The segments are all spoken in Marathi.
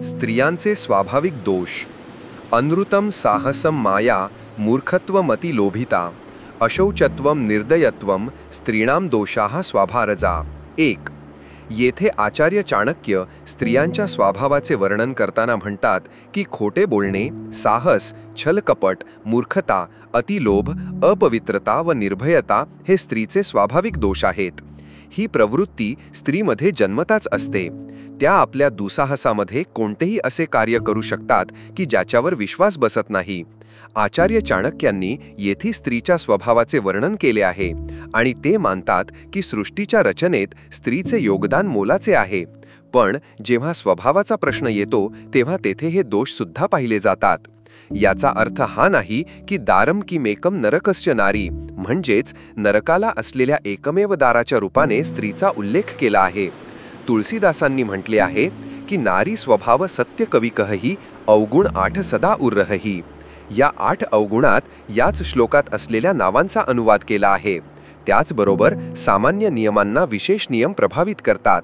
स्त्रियांचे स्वाभाविक दोष. अनृतम साहसम माया मूर्खत्वमती लोभिता अशौचत्वम निर्दयत्वम स्त्रीणाम दोषाः स्वाभारजा. 1. येथे आचार्य चाणक्य स्त्रियांच्या स्वभावाचे वर्णन करताना म्हणतात की खोटे बोलणे, साहस, छलकपट, मूर्खता, अतिलोभ, अपवित्रता व निर्भयता हे स्त्रीचे स्वाभाविक दोष आहेत. ही प्रवृत्ती स्त्रीमध्ये जन्मताच असते. त्या आपल्या दुसाहसामध्ये कोणतेही असे कार्य करू शकतात की ज्याच्यावर विश्वास बसत नाही. आचार्य चाणक्यांनी येथे स्त्रीच्या स्वभावाचे वर्णन केले आहे आणि ते मानतात की सृष्टीच्या रचनेत स्त्रीचे योगदान मोलाचे आहे. पण जेव्हा स्वभावाचा प्रश्न येतो तेव्हा तेथे हे दोष सुद्धा पाहिले जातात. याचा अर्थ हा नाही की दारम किमेकम नरकस्य नारी, म्हणजेच नरकाला असलेल्या एकमेव दाराच्या रूपाने स्त्रीचा उल्लेख केला आहे. तुलसीदासांनी म्हटले आहे की नारी स्वभाव सत्य कविकही अवगुण 8 सदा उर्रही. या 8 अवगुणात याच श्लोकात असलेल्या नावांचा अनुवाद केला आहे. त्याचबरोबर सामान्य नियमांना विशेष नियम प्रभावित करतात.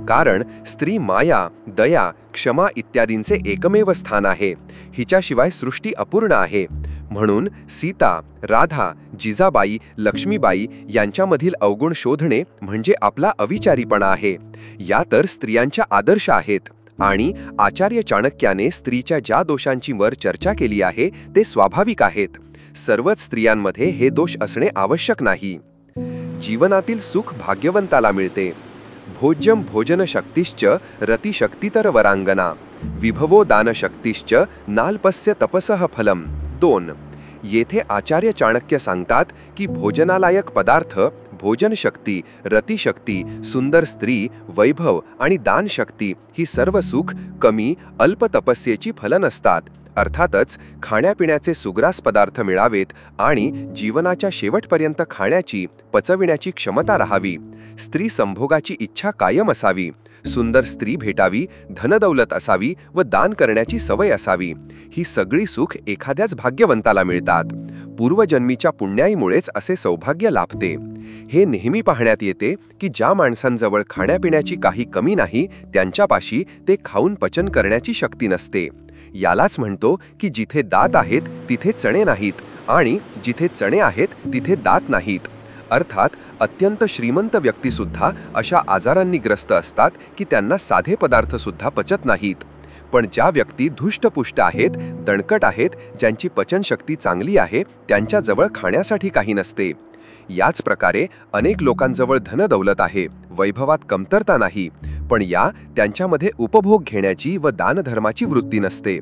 कारण स्त्री माया, दया, क्षमा इत्यादींचे एकमेव स्थान आहे. हिच्याशिवाय सृष्टी अपूर्ण आहे. म्हणून सीता, राधा, जिजाबाई, लक्ष्मीबाई यांच्यामधील अवगुण शोधणे म्हणजे आपला अविचारीपणा आहे. या तर स्त्रियांच्या आदर्श आहेत. आणि आचार्य चाणक्याने स्त्रीच्या ज्या दोषांची वर चर्चा केली आहे ते स्वाभाविक आहेत. सर्वच स्त्रियांमध्ये हे दोष असणे आवश्यक नाही. जीवनातील सुख भाग्यवंताला मिळते. भोज्यम भोजन शक्तिश्च रतिशक्तितर वरांगना विभवो दानशक्तिश्च नाल्पस्य तपसः फलम. 2. येथे आचार्य चाणक्य सांगतात की भोजनालायक पदार्थ, भोजनशक्ती, रतिशक्ती, सुंदर स्त्री, वैभव आणि दानशक्ती ही सर्व सुख कमी अल्प तपस्येची फलं नसतात. अर्थातच खाण्यापिण्याचे सुग्रास पदार्थ मिळावेत आणि जीवनाच्या शेवटपर्यंत खाण्याची, पचविण्याची क्षमता राहावी. स्त्री संभोगाची इच्छा कायम असावी. सुंदर स्त्री भेटावी, धनदौलत असावी व दान करण्याची सवय असावी. ही सगळी सुख एखाद्याच भाग्यवंताला मिळतात. पूर्वजन्मीच्या पुण्याईमुळेच असे सौभाग्य लाभते. हे नेहमी पाहण्यात येते की ज्या माणसांजवळ खाण्यापिण्याची काही कमी नाही त्यांच्यापाशी ते खाऊन पचन करण्याची शक्ती नसते. यालाच म्हणतो की जिथे दात आहेत तिथे चणे नाहीत आणि जिथे चणे आहेत तिथे दात नाहीत. अर्थात अत्यंत श्रीमंत व्यक्तीसुद्धा अशा आजारांनी ग्रस्त असतात की त्यांना साधे पदार्थ सुद्धा पचत नाहीत. पण ज्या व्यक्ती धुष्टपुष्ट आहेत, दणकट आहेत, ज्यांची पचनशक्ती चांगली आहे, त्यांच्याजवळ खाण्यासाठी काही नसते. याच प्रकारे अनेक लोकांजवळ धनदौलत आहे, वैभवात कमतरता नाही, पण त्यांच्यामध्ये उपभोग घेण्याची व दानधर्माची वृत्ती नसते.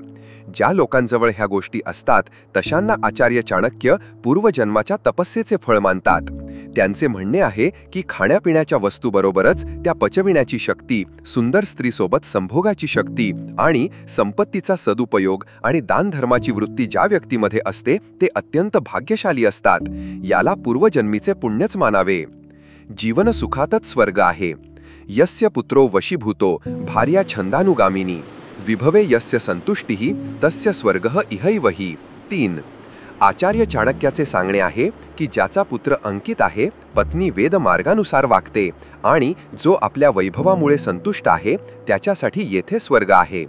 ज्या लोकांजवळ ह्या गोष्टी असतात तशांना आचार्य चाणक्य पूर्वजन्माच्या तपस्येचे फळ मानतात. त्यांचे म्हणणे आहे की खाण्यापिण्याच्या वस्तूबरोबरच त्या पचविण्याची शक्ती, सुंदर स्त्रीसोबत संभोगाची शक्ती आणि संपत्तीचा सदुपयोग आणि दानधर्माची वृत्ती ज्या व्यक्तीमध्ये असते ते अत्यंत भाग्यशाली असतात. याला पूर्वजन्मीचे पुण्यच मानावे. जीवन सुखातच स्वर्ग आहे. यस्य पुत्रो वशीभूतो भार्या छंदानुगामिनी विभवे यस्य संतुष्टिः तस्य स्वर्गः इहैवहि. 3. आचार्य चाणक्याचे सांगणे आहे की ज्याचा पुत्र अंकित आहे, पत्नी वेद मार्गानुसार वागते आणि जो आपल्या वैभवामुळे संतुष्ट आहे त्याच्यासाठी येथे स्वर्ग आहे.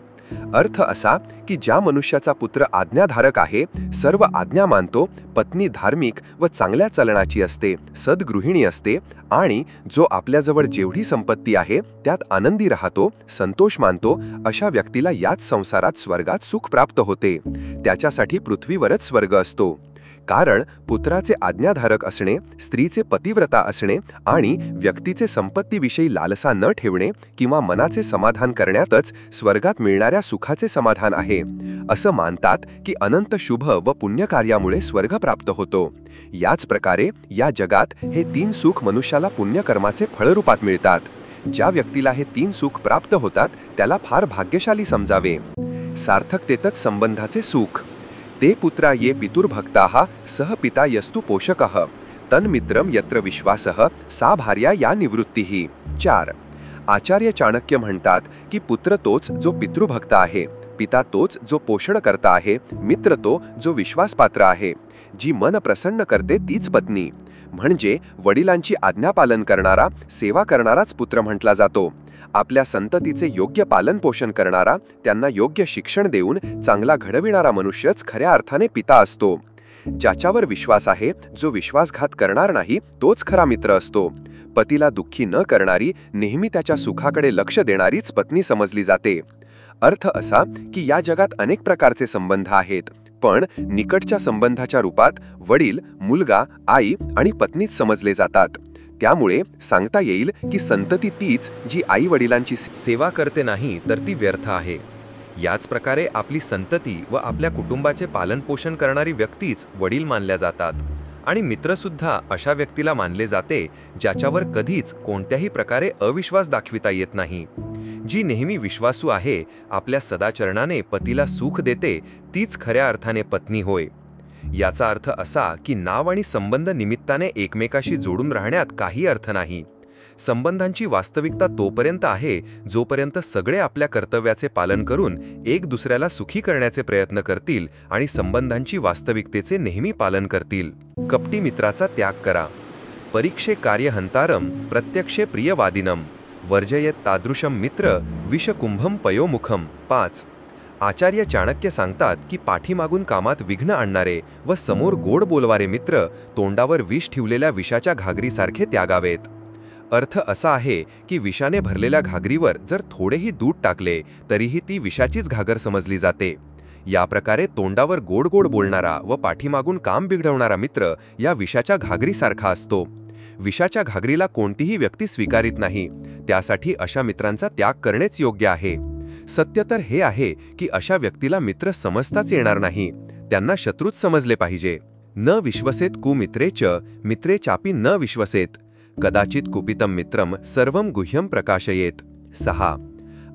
अर्थ असा की ज्या मनुष्याचा पुत्र आज्ञाधारक आहे, सर्व आज्ञा मानतो, पत्नी धार्मिक व चांगल्या चलनाची असते, सद्गृहिणी असते आणि जो आपल्याजवळ जेवढी संपत्ती आहे त्यात आनंदी राहतो, संतोष मानतो, अशा व्यक्तीला याच संसारात स्वर्गात सुख प्राप्त होते. त्याच्यासाठी पृथ्वीवरच स्वर्ग असतो. कारण पुत्राचे आज्ञाधारक असणे, स्त्रीचे पतिव्रता असणे आणि व्यक्तीचे संपत्तीविषयी लालसा न ठेवणे किंवा मनाचे समाधान करण्यातच स्वर्गात मिळणाऱ्या सुखाचे समाधान आहे. असं मानतात की अनंत शुभ व पुण्यकार्यामुळे स्वर्ग प्राप्त होतो. याच प्रकारे या जगात हे 3 सुख मनुष्याला पुण्यकर्माचे फळरूपात मिळतात. ज्या व्यक्तीला हे 3 सुख प्राप्त होतात त्याला फार भाग्यशाली समजावे. सार्थकतेतच संबंधाचे सुख. ते पुत्रा ये पितुर्भक्ताः सह पिता यस्तु पोषकः तन्मित्रम यत्र विश्वासः सा भार्या या निवृत्तीः. 4. आचार्य चाणक्य म्हणतात की पुत्र तोच जो पितृभक्त आहे, पिता तोच जो पोषणकर्ता आहे, मित्र तो जो विश्वासपात्र आहे, जी मन प्रसन्न करते तीच पत्नी. म्हणजे वडिलांची आज्ञा पालन करणारा, सेवा करणाराच पुत्र म्हटला जातो. आपल्या संततीचे योग्य पालन पोषण करणारा, त्यांना योग्य शिक्षण देऊन चांगला घडविणारा मनुष्यच खऱ्या अर्थाने पिता असतो. ज्याच्यावर विश्वास आहे, जो विश्वासघात करणार नाही, तोच खरा मित्र असतो. पतीला दुःखी न करणारी, नेहमी त्याच्या सुखाकडे लक्ष देणारीच पत्नी समजली जाते. अर्थ असा की या जगात अनेक प्रकारचे संबंध आहेत, पण निकटच्या संबंधाच्या रूपात वडील, मुलगा, आई आणि पत्नीच समजले जातात. त्यामुळे सांगता येईल की संतती तीच जी आई वडिलांची सेवा करते नाही तर ती व्यर्थ आहे. याच प्रकारे आपली संतती व आपल्या कुटुंबाचे पालनपोषण करणारी व्यक्तीच वडील मानल्या जातात. आणि मित्रसुद्धा अशा व्यक्तीला मानले जाते ज्याच्यावर कधीच कोणत्याही प्रकारे अविश्वास दाखविता येत नाही. जी नेहमी विश्वासू आहे, आपल्या सदाचरणाने पतीला सुख देते, तीच खऱ्या अर्थाने पत्नी होय. याचा अर्थ असा की नाव आणि संबंध निमित्ताने एकमेकाशी जोडून राहण्यात काही अर्थ नाही. संबंधांची वास्तविकता तोपर्यंत आहे जोपर्यंत सगळे आपल्या कर्तव्याचे पालन करून एक दुसऱ्याला सुखी करण्याचे प्रयत्न करतील आणि संबंधांची वास्तविकतेचे नेहमी पालन करतील. कपटी मित्राचा त्याग करा. परीक्षे कार्यहंतारम प्रत्यक्षे प्रियवादिनम वर्जयेत तादृशम मित्र विषकुंभम पयोमुखम. 5. आचार्य चाणक्य सांगतात की पाठीमागून कामात विघ्न आणणारे व समोर गोड बोलवारे मित्र तोंडावर विष ठेवलेल्या विषाच्या घागरीसारखे त्यागावेत. अर्थ असा आहे की विषाने भरलेल्या घागरीवर जर थोडेही दूध टाकले तरीही ती विषाचीच घागर समजली जाते. या प्रकारे तोंडावर गोड गोड बोलणारा व पाठीमागून काम बिघडवणारा मित्र या विषाच्या घागरीसारखा असतो. विषाच्या घागरीला कोणतीही व्यक्ती स्वीकारित नाही, त्यासाठी अशा मित्रांचा त्याग करणेच योग्य आहे. सत्य तर हे आहे की अशा व्यक्तीला मित्र समजताच येणार नाही, त्यांना शत्रूच समजले पाहिजे. न विश्वसेत कुमित्रे च मित्रे चापी न विश्वसेत कदाचित कुपितम मित्रम सर्वम गुह्यम प्रकाशयेत. 6.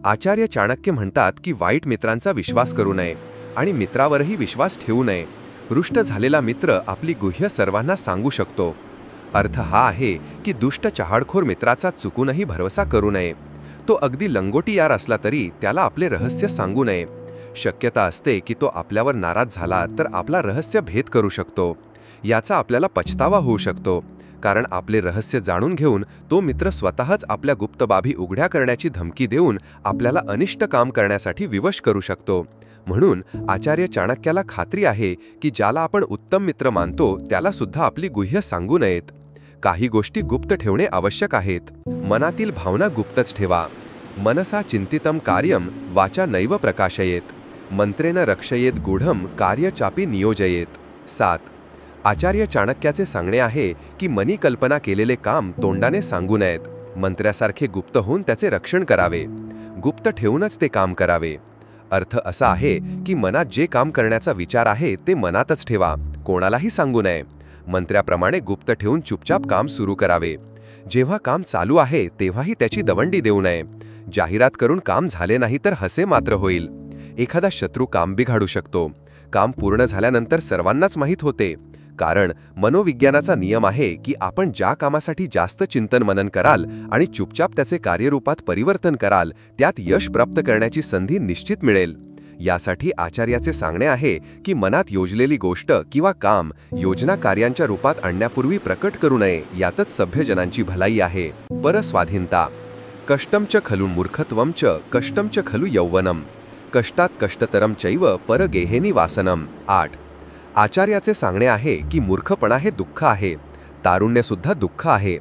आचार्य चाणक्य म्हणतात की वाईट मित्रांचा विश्वास करू नये आणि मित्रावरही विश्वास ठेवू नये. रुष्ट झालेला मित्र आपली गुह्य सर्वांना सांगू शकतो. अर्थ हा आहे की दुष्ट चहाडखोर मित्राचा चुकूनही भरवसा करू नये. तो अगदी लंगोटी यार असला तरी त्याला आपले रहस्य सांगू नये. शक्यता असते की तो आपल्यावर नाराज झाला तर आपला रहस्य भेद करू शकतो. याचा आपल्याला पछतावा होऊ शकतो, कारण आपले रहस्य जाणून घेऊन तो मित्र स्वतःच आपल्या गुप्त बाबी उघड्या करण्याची धमकी देऊन आपल्याला अनिष्ट काम करण्यासाठी विवश करू शकतो. म्हणून आचार्य चाणक्याला खात्री आहे की ज्याला आपण उत्तम मित्र मानतो त्याला सुद्धा आपली गुह्य सांगू नयेत. काही गोष्टी गुप्त ठेवणे आवश्यक आहेत. मनातील भावना गुप्तच ठेवा. मनसा चिंतितम कार्यम वाचा नैव प्रकाशयेत मंत्रेन रक्षयेत गूढम कार्य चापी नियोजयेत. 7. आचार्य चाणक्याचे सांगणे आहे की मनी कल्पना केलेले काम तोंडाने सांगू नयेत. मंत्र्यासारखे गुप्त होऊन त्याचे रक्षण करावे. गुप्त ठेवूनच ते काम करावे. अर्थ असा आहे की मनात जे काम करण्याचा विचार आहे ते मनातच ठेवा, कोणालाही सांगू नये. मंत्र्याप्रमाणे गुप्त ठेवून चुपचाप काम सुरू करावे. जेव्हा काम चालू आहे तेव्हाही त्याची दवंडी देऊ नये. जाहिरात करून काम झाले नाही तर हसे मात्र होईल. एखादा शत्रू काम बिघाडू शकतो. काम पूर्ण झाल्यानंतर सर्वांनाच माहीत होते, कारण मनोविज्ञानाचा नियम आहे की आपण ज्या कामासाठी जास्त चिंतन मनन कराल आणि चुपचाप त्याचे कार्यरूपात परिवर्तन कराल त्यात यश प्राप्त करण्याची संधी निश्चित मिळेल. यासाठी आचार्याचे सांगणे आहे की मनात योजलेली गोष्ट किंवा काम योजना कार्यांच्या रूपात आणण्यापूर्वी प्रकट करू नये, यातच सभ्यजनांची भलाई आहे. परस्वाधीनता. कष्टम च खलु मूर्खत्वम च कष्टम च खलु यौवनम कष्टात कष्टतरम चैव परगेहेनी वासनम. 8. आचार्याचे सांगणे आहे की मूर्खपणा हे दुःख आहे, तारुण्य सुद्धा दुःख आहे,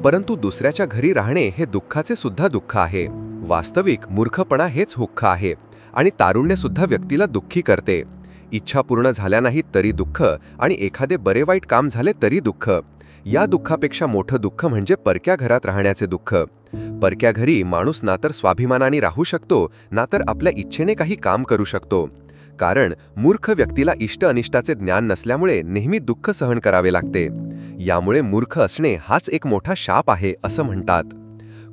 परंतु दुसऱ्याच्या घरी राहणे हे दुःखाचे सुद्धा दुःख आहे. वास्तविक मूर्खपणा हेच हुक्ख आहे आणि तारुण्य सुद्धा व्यक्तीला दुःखी करते. इच्छा पूर्ण झाल्या नाहीत तरी दुःख आणि एखादे बरे वाईट काम झाले तरी दुःख. या दुःखापेक्षा मोठं दुःख म्हणजे परक्या घरात राहण्याचे दुःख. परक्या घरी माणूस ना तर स्वाभिमानाने राहू शकतो ना तर आपल्या इच्छेने काही काम करू शकतो, कारण मूर्ख व्यक्तीला इष्ट अनिष्टाचे ज्ञान नसल्यामुळे नेहमी दुःख सहन करावे लागते. यामुळे मूर्ख असणे हाच एक मोठा शाप आहे असं म्हणतात.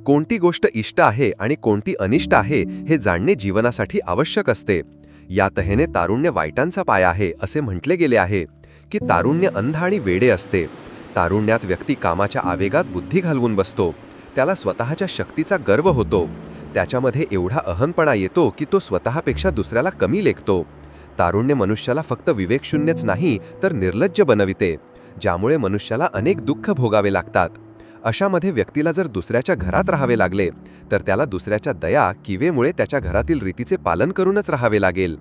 कोणती गोष्ट इष्ट आहे आणि कोणती अनिष्ट आहे हे जाणणे जीवनासाठी आवश्यक असते. या तऱ्हेने तारुण्य वाईटांचा पाया आहे असे म्हटले गेले आहे की तारुण्य अंध आणि वेडे असते. तारुण्यात व्यक्ती कामाच्या आवेगात बुद्धी घालवून बसतो. त्याला स्वतःच्या शक्तीचा गर्व होतो. त्याच्यामध्ये एवढा अहंपणा येतो की तो स्वतःपेक्षा दुसऱ्याला कमी लेखतो. तारुण्य मनुष्याला फक्त विवेकशून्यच नाही तर निर्लज्ज बनविते. ज्यामुळे मनुष्याला अनेक दुःख भोगावे लागतात. अशामध्ये व्यक्तीला जर दुसऱ्याच्या घरात राहावे लागले तर त्याला दुसऱ्याच्या दया किवेमुळे त्याच्या घरातील रीतीचे पालन करूनच राहावे लागेल.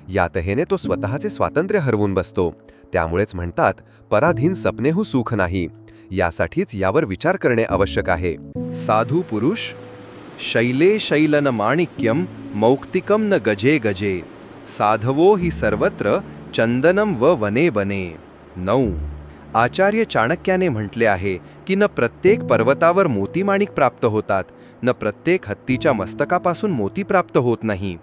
या तऱ्हेने तो स्वतःचे स्वातंत्र्य हरवून बसतो. त्यामुळेच म्हणतात, पराधीन सपनेहू सुख नाही. यासाठीच यावर विचार करणे आवश्यक आहे. साधू पुरुष शैले शैलन माणिक्यम मौक्तिकम न गजे गजे साधवो हि सर्वत्र चंदनम व वने बने. 9. आचार्य चाणक्याने म्हटले आहे की न प्रत्येक पर्वतावर मोतीमाणिक प्राप्त होतात, न प्रत्येक हत्तीच्या मस्तकापासून मोती प्राप्त होत नाही.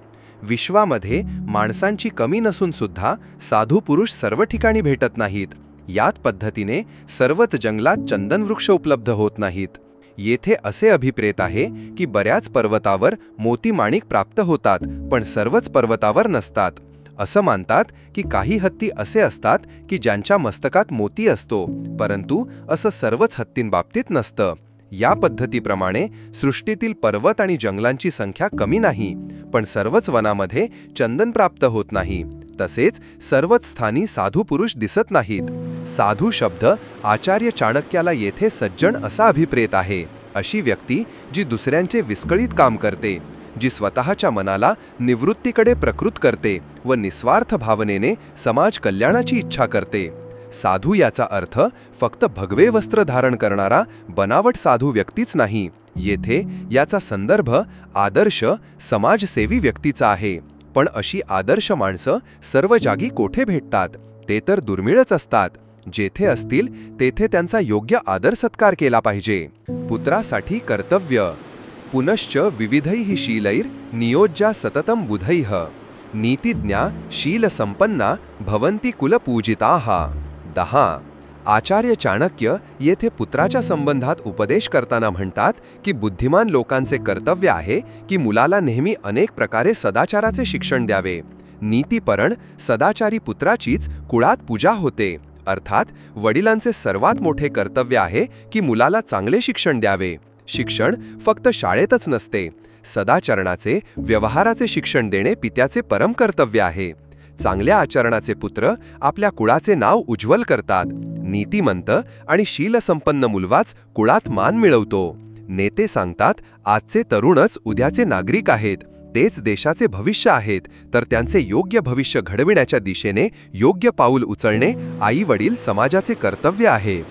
विश्वामध्ये माणसांची कमी नसून सुद्धा साधू पुरुष सर्व ठिकाणी भेटत नाहीत. याच पद्धतीने सर्वच जंगलात चंदनवृक्ष उपलब्ध होत नाहीत. येथे असे अभिप्रेत आहे की बऱ्याच पर्वतावर मोतीमाणिक प्राप्त होतात, पण सर्वच पर्वतावर नसतात. असं मानतात की काही हत्ती असे असतात की ज्यांच्या मस्तकात मोती असतो, परंतु असं सर्वच हत्तींबाबतीत नसतं. या पद्धतीप्रमाणे सृष्टीतील पर्वत आणि जंगलांची संख्या कमी नाही, पण सर्वच वनामध्ये चंदन प्राप्त होत नाही. तसेच सर्वच स्थानी साधू पुरुष दिसत नाहीत. साधू शब्द आचार्य चाणक्याला येथे सज्जन असा अभिप्रेत आहे. अशी व्यक्ती जी दुसऱ्यांचे विस्कळीत काम करते, जी स्वतःच्या मनाला निवृत्तीकडे प्रकृत करते व निस्वार्थ भावनेने समाज कल्याणाची इच्छा करते. साधू याचा अर्थ फक्त भगवे वस्त्र धारण करणारा बनावट साधू व्यक्तीच नाही. येथे याचा संदर्भ आदर्श समाजसेवी व्यक्तीचा आहे. पण अशी आदर्श माणसं सर्व जागी कोठे भेटतात? ते तर दुर्मिळच असतात. जेथे असतील तेथे त्यांचा योग्य आदर सत्कार केला पाहिजे. पुत्रासाठी कर्तव्य. पुनश्च विविधैः शीलैर नियोज्या सततम बुधैः नीतिज्ञा शीलसंपन्ना भवन्ति कुलपूजिताः. 10. आचार्य चाणक्य येथे पुत्राच्या संबंधात उपदेश करताना म्हणतात की बुद्धिमान लोकांचे कर्तव्य आहे की मुलाला नेहमी अनेक प्रकारे सदाचाराचे शिक्षण द्यावे. नीतीपरण सदाचारी पुत्राचीच कुळात पूजा होते. अर्थात वडिलांचे सर्वात मोठे कर्तव्य आहे की मुलाला चांगले शिक्षण द्यावे. शिक्षण फक्त शाळेतच नसते. सदाचरणाचे, व्यवहाराचे शिक्षण देणे पित्याचे परम कर्तव्य आहे. चांगल्या आचरणाचे पुत्र आपल्या कुळाचे नाव उज्ज्वल करतात. नीतिमंत आणि शीलसंपन्न मुलगाच कुळात मान मिळवतो. नेते सांगतात, आजचे तरुणच उद्याचे नागरिक आहेत, तेच देशाचे भविष्य आहेत, तर त्यांचे योग्य भविष्य घडविण्याच्या दिशेने योग्य पाऊल उचलणे आई वडील समाजाचे कर्तव्य आहे.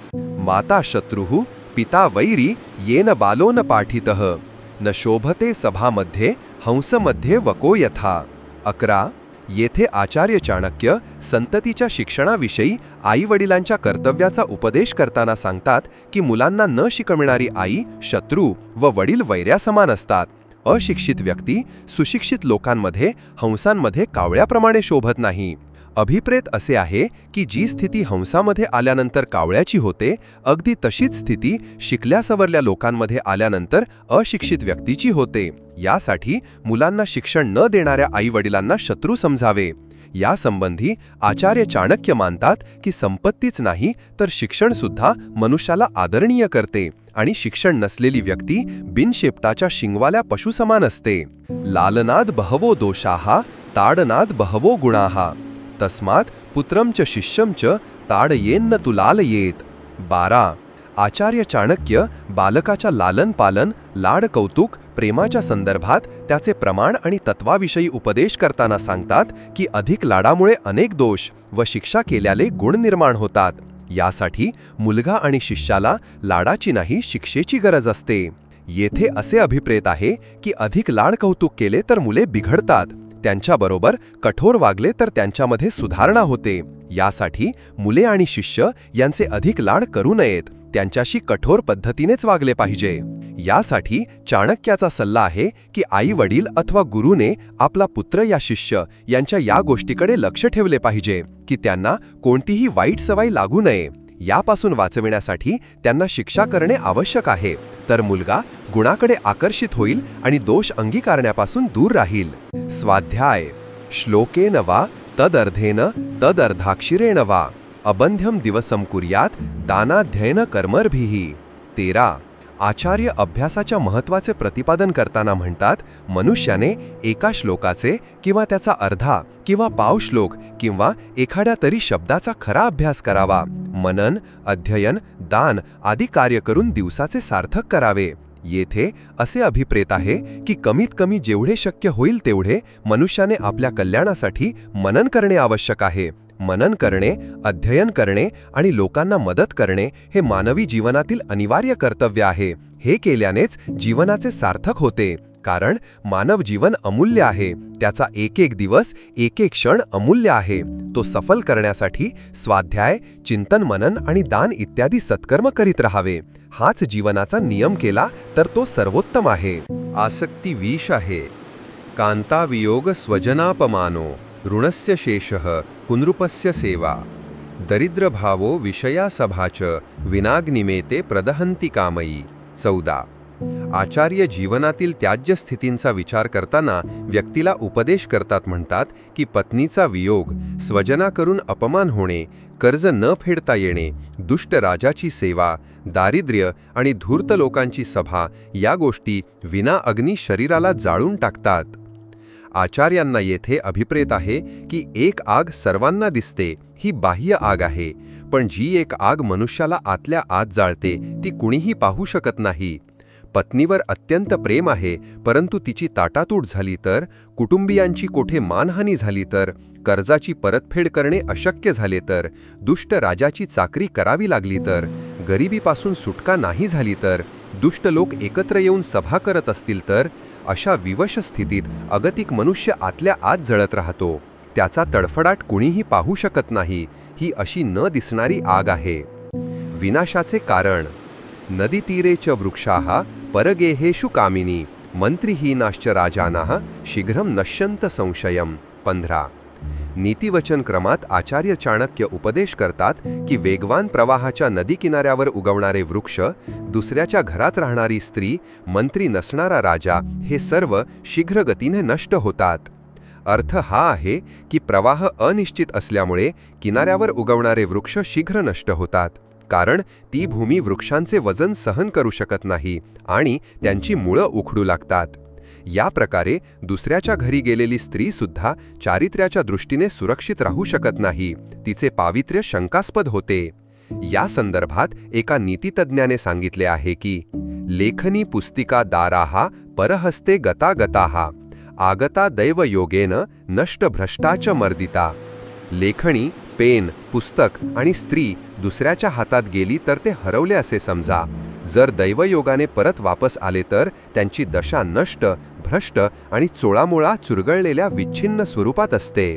माता शत्रुः पिता वैरी येन बालो न पाठितः न शोभते सभामध्ये हंसमध्ये वको यथा. 11. येथे आचार्य चाणक्य संततीच्या शिक्षणाविषयी आई वडिलांच्या कर्तव्याचा उपदेश करताना सांगतात की मुलांना न शिकविणारी आई शत्रू व वडील वैऱ्यासमान असतात. अशिक्षित व्यक्ती सुशिक्षित लोकांमध्ये हंसांमध्ये कावळ्याप्रमाणे शोभत नाही. अभिप्रेत असे आहे की जी स्थिती हंसामध्ये आल्यानंतर कावळ्याची होते, अगदी तशीच स्थिती शिकल्या सवरल्या लोकांमध्ये आल्यानंतर अशिक्षित व्यक्तीची होते. यासाठी मुलांना शिक्षण न देणाऱ्या आई वडिलांना शत्रू समजावे. यासंबंधी आचार्य चाणक्य मानतात की संपत्तीच नाही तर शिक्षण सुद्धा मनुष्याला आदरणीय करते आणि शिक्षण नसलेली व्यक्ती बिनशेपटाच्या शिंगवाल्या पशुसमान असते. लालनाद बहवो दोषाः ताडनाद बहवो गुणाः तस्मात् पुत्रम च शिष्यम च ताडयेन्न तु लालयेत. 12. आचार्य चाणक्य बालकाच्या लालन पालन, लाड कौतुक, प्रेमाच्या संदर्भात त्याचे प्रमाण आणि तत्वाविषयी उपदेश करताना सांगतात की अधिक लाडामुळे अनेक दोष व शिक्षा केल्याले गुण निर्माण होतात. यासाठी मुलगा आणि शिष्याला लाडाची नाही शिक्षेची गरज असते. येथे असे अभिप्रेत आहे की अधिक लाड कौतुक केले तर मुले बिघडतात, त्यांच्याबरोबर कठोर वागले तर त्यांच्यामध्ये सुधारणा होते. यासाठी मुले आणि शिष्य यांचे अधिक लाड करू नयेत, त्यांच्याशी कठोर पद्धतीनेच वागले पाहिजे. यासाठी चाणक्याचा सल्ला आहे की आई वडील अथवा गुरुने आपला पुत्र या शिष्य यांच्या या गोष्टीकडे लक्ष ठेवले पाहिजे की त्यांना कोणतीही वाईट सवय लागू नये. यापासून वाचविण्यासाठी त्यांना शिक्षा करणे आवश्यक आहे, तर मुलगा गुणाकडे आकर्षित होईल आणि दोष अंगीकारण्यापासून दूर राहील. स्वाध्याय. श्लोकेन वा तदर्धेन तदर्धाक्षरेण वा अबंध्यम दिवसम कुर्यात दानाध्ययन कर्मर्भिः. 13. आचार्य अभ्यासाच्या महत्त्वाचे प्रतिपादन करताना म्हणतात, मनुष्याने एका श्लोकाचे किंवा त्याचा अर्धा किंवा पाव श्लोक किंवा एखाद्या तरी शब्दाचा खरा अभ्यास करावा. मनन, अध्ययन, दान आदी कार्य करून दिवसाचे सार्थक करावे. येथे असे अभिप्रेत आहे की कमीत कमी जेवढे शक्य होईल तेवढे मनुष्याने आपल्या कल्याणासाठी मनन करणे आवश्यक आहे. मनन करणे, अध्ययन करणे आणि लोकांना मदत करणे हे मानवी जीवनातील अनिवार्य कर्तव्य आहे. हे केल्यानेच जीवनाचे सार्थक होते. कारण मानव जीवन अमूल्य आहे. त्याचा एक एक दिवस, एक एक क्षण अमूल्य आहे. तो सफल करण्यासाठी स्वाध्याय, चिंतन, मनन आणि दान इत्यादी सत्कर्म करीत राहावे. हाच जीवनाचा नियम केला तर तो सर्वोत्तम आहे. आसक्ती विष आहे. कांतावियोग स्वजनापमानो ऋणस्य शेषः कुनृपस्य सेवा. दरिद्रभावो विषयासभाच विनाग्निमेते प्रदहन्ति कामयी. 14. आचार्य जीवनातील त्याज्य स्थितींचा विचार करताना व्यक्तीला उपदेश करतात. म्हणतात की पत्नीचा वियोग, स्वजनाकडून अपमान होणे, कर्ज न फेडता येणे, दुष्ट राजाची सेवा, दारिद्र्य आणि धूर्त लोकांची सभा या गोष्टी विना अग्नी शरीराला जाळून टाकतात. आचार्यांना येथे अभिप्रेत आहे की एक आग सर्वांना दिसते, ही बाह्य आग आहे. पण जी एक आग मनुष्याला आतल्या आत जाळते ती कुणीही पाहू शकत नाही. पत्नीवर अत्यंत प्रेम आहे, परंतु तिची ताटातूट झाली तर, कुटुंबियांची कोठे मानहानी झाली तर, कर्जाची परतफेड करणे अशक्य झाले तर, दुष्ट राजाची चाकरी करावी लागली तर, गरिबीपासून सुटका नाही झाली तर, दुष्ट लोक एकत्र येऊन सभा करत असतील तर, अशा विवश स्थितीत अगतिक मनुष्य आतल्या आत जळत राहतो. त्याचा तडफडाट कुणीही पाहू शकत नाही. ही अशी न दिसणारी आग आहे. विनाशाचे कारण. नदीतीरे च वृक्षाः परगेहेषु कामिनी मंत्रिहीनाश्च राजानाः शीघ्रं नश्यन्त संशयम्. 15. नीतिवचन क्रमात आचार्य चाणक्य उपदेश करतात की वेगवान प्रवाहाच्या नदी किनाऱ्यावर उगवणारे वृक्ष, दुसऱ्याच्या घरात राहणारी स्त्री, मंत्री नसणारा राजा हे सर्व शीघ्र गतीने नष्ट होतात. अर्थ हा आहे की प्रवाह अनिश्चित असल्यामुळे किनाऱ्यावर उगवणारे वृक्ष शीघ्र नष्ट होतात. कारण ती भूमी वृक्षांचे वजन सहन करू शकत नाही आणि त्यांची मुळं उखडू लागतात. या प्रकारे दुसऱ्याच्या घरी गेलेली स्त्री सुद्धा चारित्र्याच्या दृष्टीने सुरक्षित राहू शकत नाही. तिचे पावित्र्य शंकास्पद होते. या संदर्भात एका नीतितज्ञाने सांगितले आहे की लेखनी पुस्तिका दाराहा परहस्ते गता गताहा आगता दैवयोगेन नष्ट भ्रष्टाच मर्दिता. लेखणी, पेन, पुस्तक आणि स्त्री दुसऱ्याच्या हातात गेली तर ते हरवले असे समजा. जर दैवयोगाने परत वापस आले तर त्यांची दशा नष्ट, भ्रष्ट आणि चोळामोळा चुरगळलेल्या विच्छिन्न स्वरूपात असते.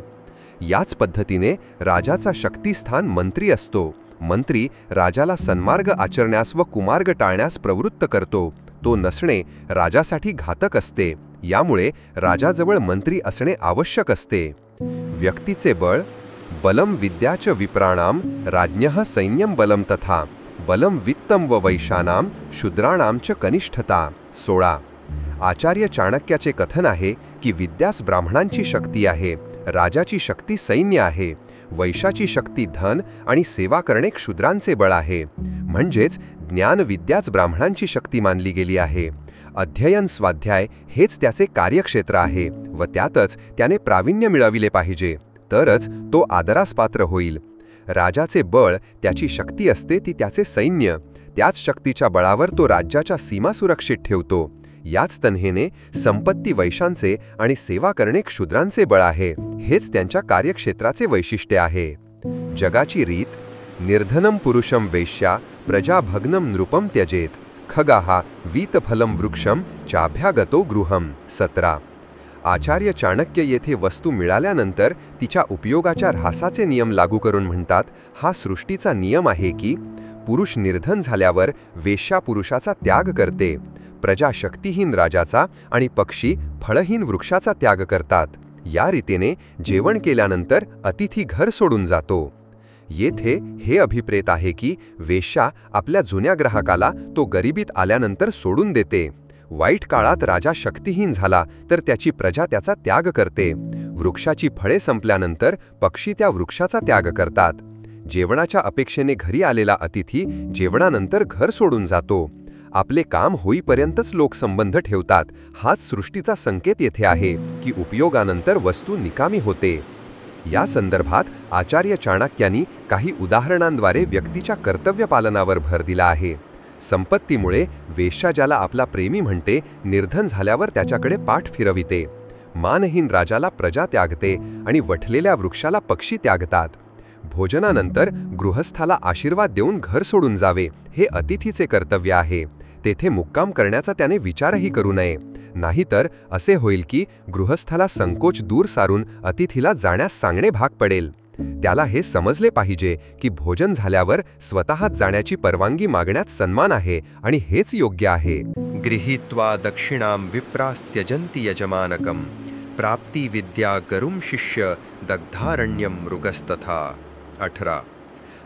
याच पद्धतीने राजाचा शक्तिस्थान मंत्री असतो. मंत्री राजाला सन्मार्ग आचरण्यास व कुमार्ग टाळण्यास प्रवृत्त करतो. तो नसणे राजासाठी घातक असते. यामुळे राजाजवळ मंत्री असणे आवश्यक असते. व्यक्तीचे बळ. बलम विद्याच विप्राणाम राज्ञः सैन्यम बलम तथा बलम वित्तम व वैशानाम शूद्राणाम च कनिष्ठता. 16. आचार्य चाणक्याचे कथन आहे की विद्यास ब्राह्मणांची शक्ती आहे, राजाची शक्ती सैन्य आहे, वैशाची शक्ती धन आणि सेवा करणे क्षुद्रांचे बळ आहे. म्हणजेच ज्ञान विद्याच ब्राह्मणांची शक्ती मानली गेली आहे. अध्ययन, स्वाध्याय हेच त्याचे कार्यक्षेत्र आहे व त्यातच त्याने प्रावीण्य मिळविले पाहिजे, तरच तो आदरास पात्र होईल. राजाचे बळ त्याची शक्ती असते, ती त्याचे सैन्य. त्याच शक्तीच्या बळावर तो राज्याच्या सीमा सुरक्षित ठेवतो. याच तऱ्हेने संपत्ती वैशांचे आणि सेवा करणे क्षुद्रांचे बळ आहे. हेच त्यांच्या कार्यक्षेत्राचे वैशिष्ट्य आहे. जगाची रीत. निर्धनम पुरुषम वेश्या प्रजाभग्नम नृपम त्यजेत खगाहा वीतफलम वृक्षम चाभ्यागतो गृहम. 17. आचार्य चाणक्य येथे वस्तू मिळाल्यानंतर तिच्या उपयोगाच्या ऱ्हासाचे नियम लागू करून म्हणतात, हा सृष्टीचा नियम आहे की पुरुष निर्धन झाल्यावर वेश्या पुरुषाचा त्याग करते, प्रजा शक्तिहीन राजाचा आणि पक्षी फळहीन वृक्षाचा त्याग करतात. या रीतीने जेवण केल्यानंतर अतिथी घर सोडून जातो. येथे हे अभिप्रेत आहे की वेश्या आपल्या जुन्या ग्राहकाला तो गरिबीत आल्यानंतर सोडून देते. वाईट काळात राजा शक्तिहीन झाला तर त्याची प्रजा त्याचा त्याग करते. वृक्षाची फळे संपल्यानंतर पक्षी त्या वृक्षाचा त्याग करतात. जेवणाच्या अपेक्षेने घरी आलेला अतिथी जेवणानंतर घर सोडून जातो. आपले काम होईपर्यंतच लोक संबंध ठेवतात. हाच सृष्टीचा संकेत येथे आहे की उपयोगानंतर वस्तू निकामी होते. या संदर्भात आचार्य चाणक्यांनी काही उदाहरणांद्वारे व्यक्तीच्या कर्तव्य पालनावर भर दिला आहे. संपत्तीमुळे वेश्या ज्याला आपला प्रेमी म्हणते, निर्धन झाल्यावर त्याच्याकडे पाठ फिरविते. मानहीन राजाला प्रजा त्यागते आणि वठलेल्या वृक्षाला पक्षी त्यागतात. भोजनानंतर गृहस्थाला आशीर्वाद देऊन घर सोडून जावे हे अतिथीचे कर्तव्य आहे. तेथे मुक्काम करण्याचा त्याने विचारही करू नये. नाहीतर असे होईल की गृहस्थाला संकोच दूर सारून अतिथीला जाण्यास सांगणे भाग पडेल. त्याला हे समजले पाहिजे की भोजन झाल्यावर स्वतःच जाण्याची परवानगी मागण्यात सन्मान आहे आणि हेच योग्य आहे. गृहीत्वा दक्षिणां विप्रास्त्यजन्ति यजमानकं प्राप्ती विद्या गरुं शिष्य दग्धारण्यं मृगस्तथा. 18.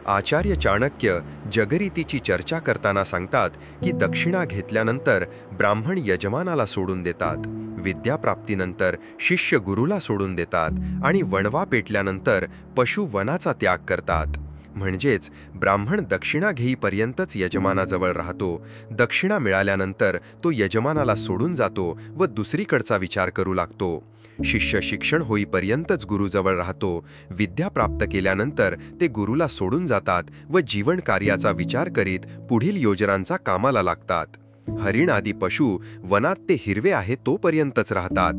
आचार्य चाणक्य जगरीतीची चर्चा करताना सांगतात की दक्षिणा घेतल्यानंतर ब्राह्मण यजमानाला सोडून देतात, विद्याप्राप्तीनंतर शिष्य गुरुला सोडून देतात आणि वणवा पेटल्यानंतर पशु वनाचा त्याग करतात. म्हणजेच ब्राह्मण दक्षिणा घेईपर्यंतच यजमानाजवळ राहतो. दक्षिणा मिळाल्यानंतर तो यजमानाला सोडून जातो व दुसरीकडचा विचार करू लागतो. शिष्य शिक्षण होईपर्यंतच गुरुजवळ राहतो. विद्या प्राप्त केल्यानंतर ते गुरुला सोडून जातात व जीवन कार्याचा विचार करीत पुढील योजनांचा कामाला लागतात. हरिण आदी पशु वनात ते हिरवे आहे तोपर्यंतच राहतात.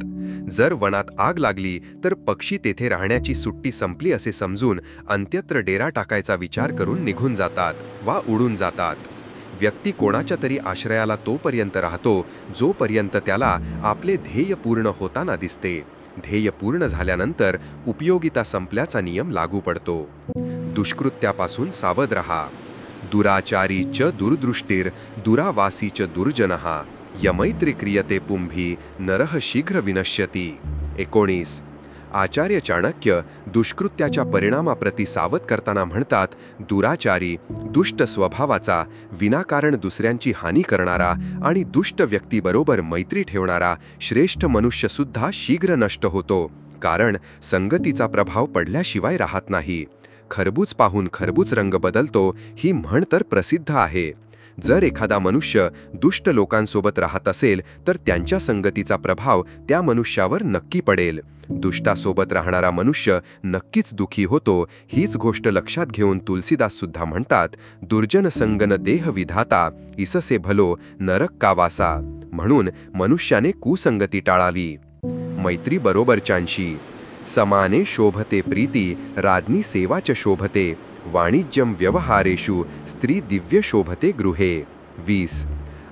जर वनात आग लागली तर पक्षी तेथे राहण्याची सुट्टी संपली असे समजून अन्यत्र डेरा टाकायचा विचार करून निघून जातात वा उडून जातात. व्यक्ती कोणाच्या तरी आश्रयाला तोपर्यंत राहतो जोपर्यंत त्याला आपले ध्येय पूर्ण होताना दिसते. ध्येय पूर्ण झाल्यानंतर उपयोगिता संपल्याचा नियम लागू पडतो. दुष्कृत्यापासून सावध रहा. दुराचारी च दुर्दृष्टीर दुरावासी च दुर्जनः यमैत्री क्रियते पुंभी नरः शीघ्र विनश्यती. 19. आचार्य चाणक्य दुष्कृत्याच्या परिणामाप्रती सावध करताना म्हणतात, दुराचारी, दुष्ट स्वभावाचा, विनाकारण दुसऱ्यांची हानी करणारा आणि दुष्ट व्यक्तीबरोबर मैत्री ठेवणारा श्रेष्ठ मनुष्यसुद्धा शीघ्र नष्ट होतो, कारण संगतीचा प्रभाव पडल्याशिवाय राहत नाही. खरबूज पाहून खरबूज रंग बदलतो ही म्हण तर प्रसिद्ध आहे. जर एखादा मनुष्य दुष्ट लोकांसोबत राहत असेल तर त्यांच्या संगतीचा प्रभाव त्या मनुष्यावर नक्की पडेल. दुष्टासोबत राहणारा मनुष्य नक्कीच दुःखी होतो. हीच गोष्ट लक्षात घेऊन तुलसीदास सुद्धा म्हणतात, दुर्जन संगन देह विधाता इससे भलो नरक का वासा. म्हणून मनुष्याने कुसंगती टाळावी. मैत्री बरोबरच्यांशी. समाने शोभते प्रीती राज्ञी सेवाच शोभते वाणिज्यम व्यवहारेषु स्त्री दिव्य शोभते गृहे. 20.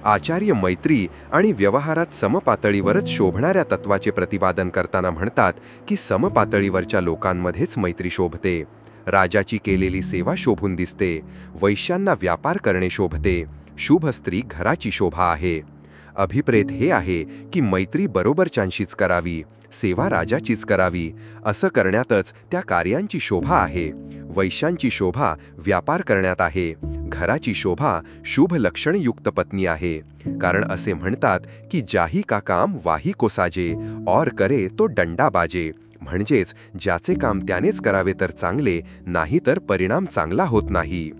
आचार्य मैत्री आणि व्यवहारात समपातळीवरच शोभणाऱ्या तत्वाचे प्रतिपादन करताना म्हणतात की समपातळीवरच्या लोकांमध्येच मैत्री शोभते. राजाची केलेली सेवा शोभून दिसते. वैश्यांना व्यापार करणे शोभते. शुभ स्त्री घराची शोभा आहे. अभिप्रेत हे आहे की मैत्री बरोबरच्यांशीच करावी, सेवा राजाचीच करावी. असं करण्यातच त्या कार्यांची शोभा आहे. वैश्यांची शोभा व्यापार करण्यात आहे. घराची शोभा शुभ लक्षणयुक्त पत्नी आहे. कारण असे म्हणतात की जाही का काम वाही को साजे और करे तो डंडा बाजे. म्हणजेच ज्याचे काम त्यानेच करावे तर चांगले, नाही तर परिणाम चांगला होत नाही.